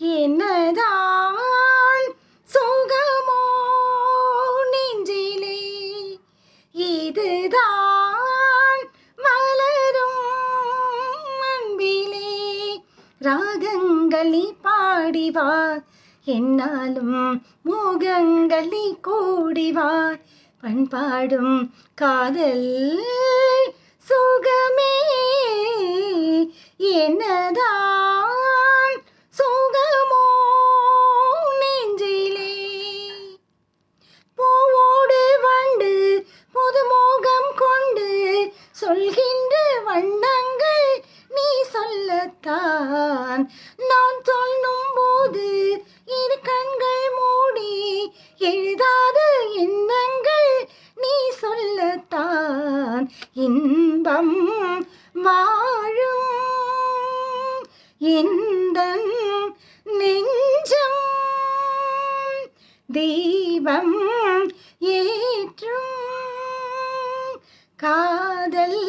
என்னதான் சுகமோ நெஞ்சிலே, இதுதான் மலரும் அன்பிலே. ராகங்கள் நீ பாடிவா, என்னாலும் மோகங்கள் நீ கூடிவா. பண்பாடும் காதல் சுகமே, என்னதான் சுகமோ நெஞ்சிலே. பூவோடு வண்டு புதுமோகம் கொண்டு சொல்கின்ற வண்ணங்கள் நீ சொல்லத்தான். நான் சொல்லும் போது இரு கண்கள் மூடி எழுதாத எண்ணங்கள் நீ சொல்லத்தான். இன்பம் வாழும் எந்தன் நெஞ்சம், தெய்வம் ஏற்றும் காதல்